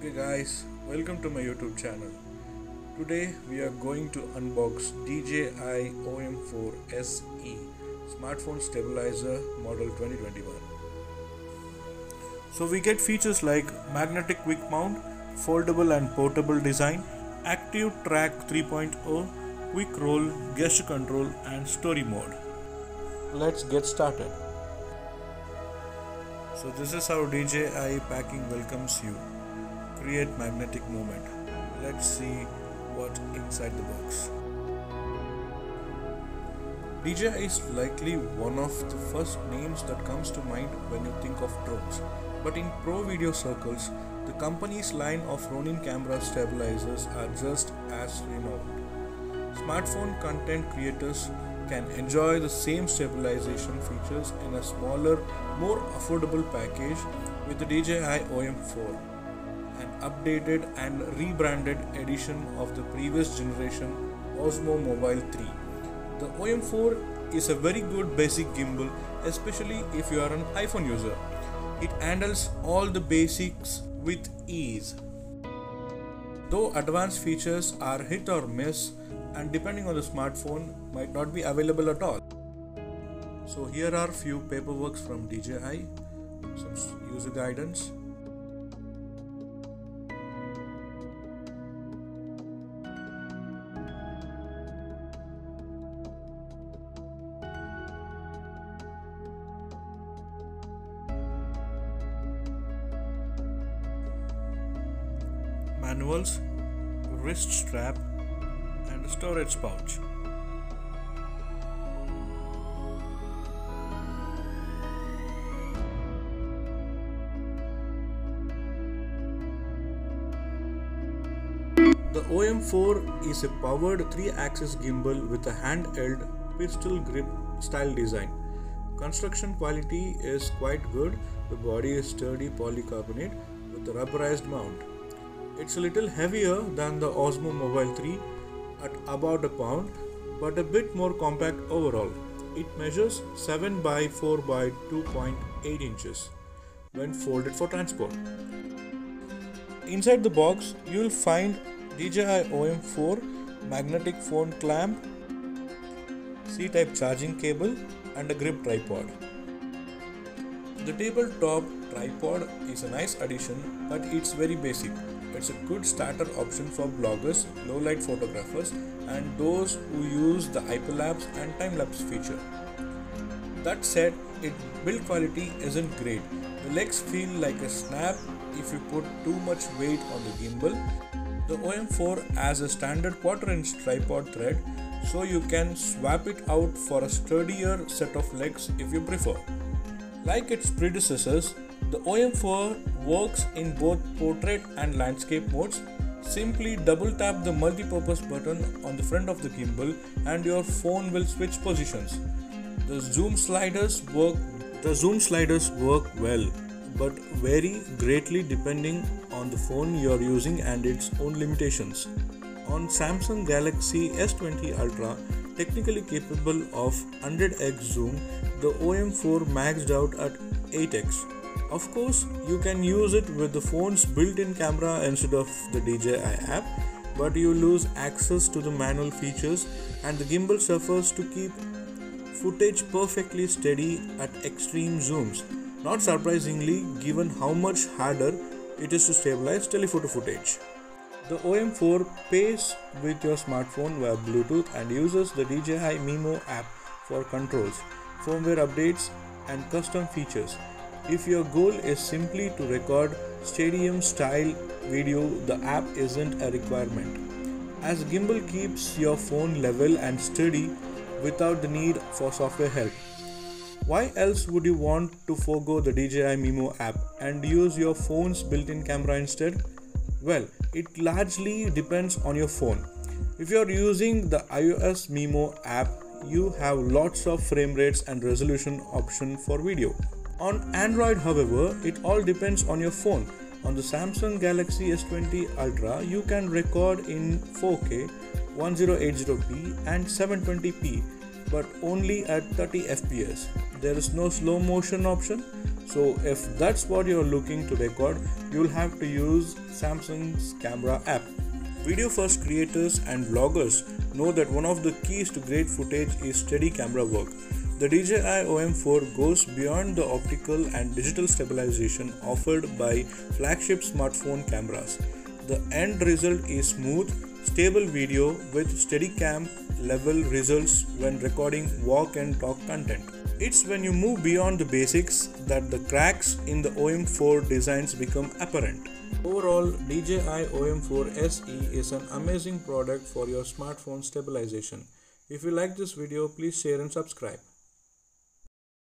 Okay guys, welcome to my YouTube channel. Today we are going to unbox DJI OM4 SE smartphone stabilizer model 2021. So we get features like magnetic quick mount, foldable and portable design, active track 3.0, quick roll, gesture control and story mode. Let's get started. So this is how DJI packing welcomes you. Create magnetic moment. Let's see what inside the box. DJI is likely one of the first names that comes to mind when you think of drones. But in pro video circles, the company's line of Ronin camera stabilizers are just as renowned. Smartphone content creators can enjoy the same stabilization features in a smaller, more affordable package with the DJI OM4, an updated and rebranded edition of the previous generation Osmo Mobile 3. The OM4 is a very good basic gimbal, especially if you are an iPhone user. It handles all the basics with ease. Though advanced features are hit or miss, and depending on the smartphone might not be available at all. So here are few paperworks from DJI, some user guidance. Manuals, wrist strap and a storage pouch. The OM4 is a powered 3-axis gimbal with a hand-held pistol grip style design. Construction quality is quite good. The body is sturdy polycarbonate with a rubberized mount. It's a little heavier than the Osmo Mobile 3 at about a pound, but a bit more compact overall. It measures 7 by 4 by 2.8 inches when folded for transport. Inside the box, you will find DJI OM4 magnetic phone clamp, C-type charging cable and a grip tripod. The tabletop tripod is a nice addition, but it's very basic. It's a good starter option for bloggers, low-light photographers and those who use the hyperlapse and time-lapse feature. That said, its build quality isn't great. The legs feel like a snap if you put too much weight on the gimbal. The OM4 has a standard 1/4-inch tripod thread, so you can swap it out for a sturdier set of legs if you prefer. Like its predecessors, the OM4 works in both portrait and landscape modes. Simply double tap the multi-purpose button on the front of the gimbal and your phone will switch positions. The zoom sliders work well, but vary greatly depending on the phone you are using and its own limitations. On Samsung Galaxy S20 Ultra, technically capable of 100x zoom, the OM4 maxed out at 8x. Of course, you can use it with the phone's built-in camera instead of the DJI app, but you lose access to the manual features and the gimbal suffers to keep footage perfectly steady at extreme zooms. Not surprisingly, given how much harder it is to stabilize telephoto footage. The OM4 pairs with your smartphone via Bluetooth and uses the DJI Mimo app for controls, firmware updates and custom features. If your goal is simply to record stadium-style video, the app isn't a requirement, as gimbal keeps your phone level and steady without the need for software help. Why else would you want to forego the DJI Mimo app and use your phone's built-in camera instead? Well, it largely depends on your phone. If you are using the iOS Mimo app, you have lots of frame rates and resolution option for video. On Android, however, it all depends on your phone. On the Samsung Galaxy S20 Ultra, you can record in 4K, 1080p and 720p but only at 30 fps. There is no slow motion option, so if that's what you're looking to record, you'll have to use Samsung's camera app. Video first creators and vloggers know that one of the keys to great footage is steady camera work. The DJI OM4 goes beyond the optical and digital stabilization offered by flagship smartphone cameras. The end result is smooth, stable video with Steadicam level results when recording walk and talk content. It's when you move beyond the basics that the cracks in the OM4 designs become apparent. Overall, DJI OM4 SE is an amazing product for your smartphone stabilization. If you like this video, please share and subscribe.